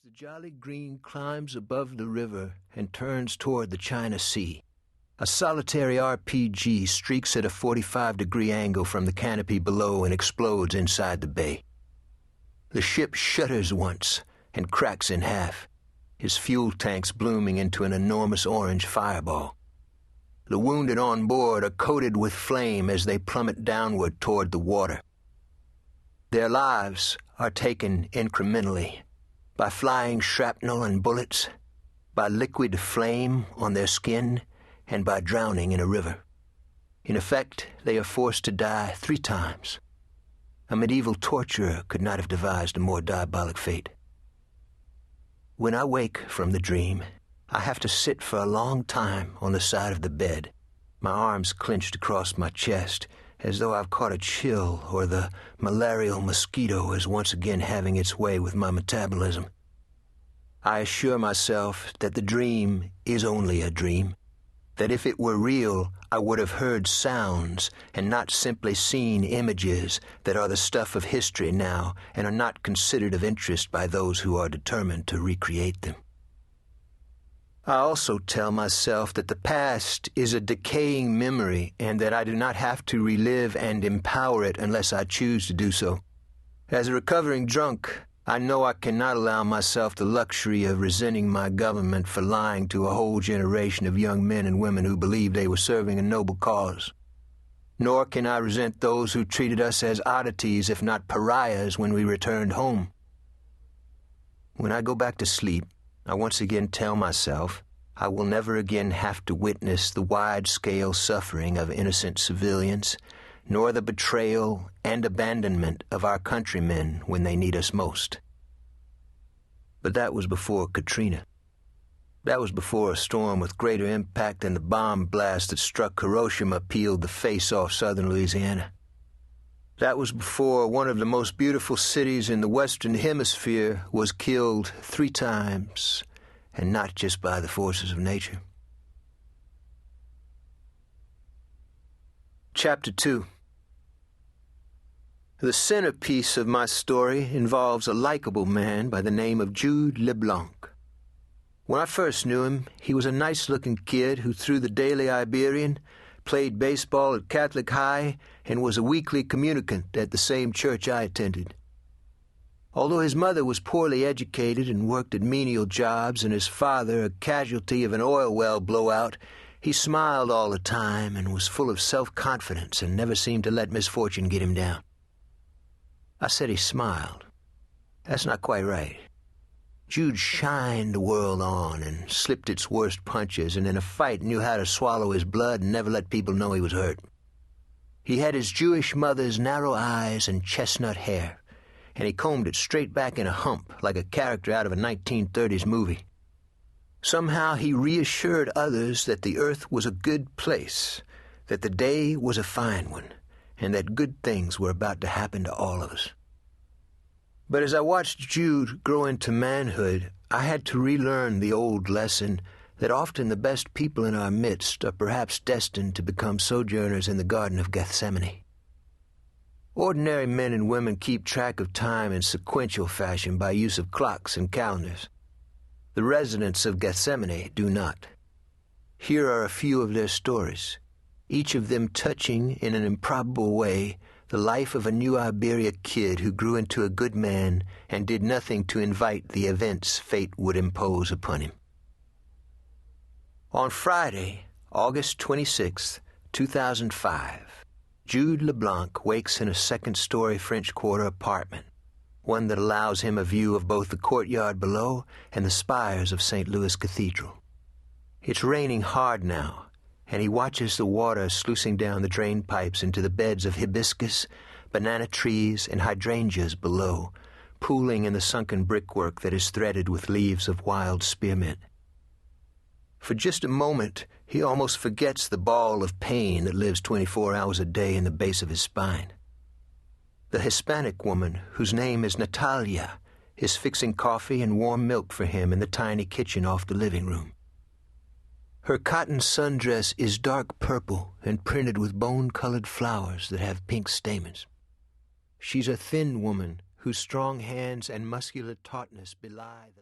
the Jolly Green climbs above the river and turns toward the China Sea, a solitary RPG streaks at a 45-degree angle from the canopy below and explodes inside the bay. The ship shudders once and cracks in half, his fuel tanks blooming into an enormous orange fireball. The wounded on board are coated with flame as they plummet downward toward the water. Their lives are taken incrementally, by flying shrapnel and bullets, by liquid flame on their skin, and by drowning in a river. In effect, they are forced to die 3 times. A medieval torturer could not have devised a more diabolic fate. When I wake from the dream, I have to sit for a long time on the side of the bed, my arms clenched across my chest, as though I've caught a chill or the malarial mosquito is once again having its way with my metabolism. I assure myself that the dream is only a dream, that if it were real, I would have heard sounds and not simply seen images that are the stuff of history now and are not considered of interest by those who are determined to recreate them. I also tell myself that the past is a decaying memory and that I do not have to relive and empower it unless I choose to do so. As a recovering drunk, I know I cannot allow myself the luxury of resenting my government for lying to a whole generation of young men and women who believed they were serving a noble cause. Nor can I resent those who treated us as oddities, if not pariahs, when we returned home. When I go back to sleep, I once again tell myself I will never again have to witness the wide-scale suffering of innocent civilians, nor the betrayal and abandonment of our countrymen when they need us most. But that was before Katrina. That was before a storm with greater impact than the bomb blast that struck Hiroshima peeled the face off southern Louisiana. That was before one of the most beautiful cities in the Western Hemisphere was killed 3 times, and not just by the forces of nature. Chapter 2. The centerpiece of my story involves a likable man by the name of Jude LeBlanc. When I first knew him, he was a nice-looking kid who threw the Daily Iberian, played baseball at Catholic High, and was a weekly communicant at the same church I attended. Although his mother was poorly educated and worked at menial jobs and his father a casualty of an oil well blowout, he smiled all the time and was full of self-confidence and never seemed to let misfortune get him down. I said he smiled. That's not quite right. Jude shined the world on and slipped its worst punches, and in a fight knew how to swallow his blood and never let people know he was hurt. He had his Jewish mother's narrow eyes and chestnut hair, and he combed it straight back in a hump like a character out of a 1930s movie. Somehow he reassured others that the earth was a good place, that the day was a fine one, and that good things were about to happen to all of us. But as I watched Jude grow into manhood, I had to relearn the old lesson that often the best people in our midst are perhaps destined to become sojourners in the Garden of Gethsemane. Ordinary men and women keep track of time in sequential fashion by use of clocks and calendars. The residents of Gethsemane do not. Here are a few of their stories, each of them touching in an improbable way the life of a New Iberia kid who grew into a good man and did nothing to invite the events fate would impose upon him. On Friday, August 26, 2005, Jude LeBlanc wakes in a second-story French Quarter apartment, one that allows him a view of both the courtyard below and the spires of St. Louis Cathedral. It's raining hard now, and he watches the water sluicing down the drain pipes into the beds of hibiscus, banana trees, and hydrangeas below, pooling in the sunken brickwork that is threaded with leaves of wild spearmint. For just a moment, he almost forgets the ball of pain that lives 24 hours a day in the base of his spine. The Hispanic woman, whose name is Natalia, is fixing coffee and warm milk for him in the tiny kitchen off the living room. Her cotton sundress is dark purple and printed with bone-colored flowers that have pink stamens. She's a thin woman whose strong hands and muscular tautness belie the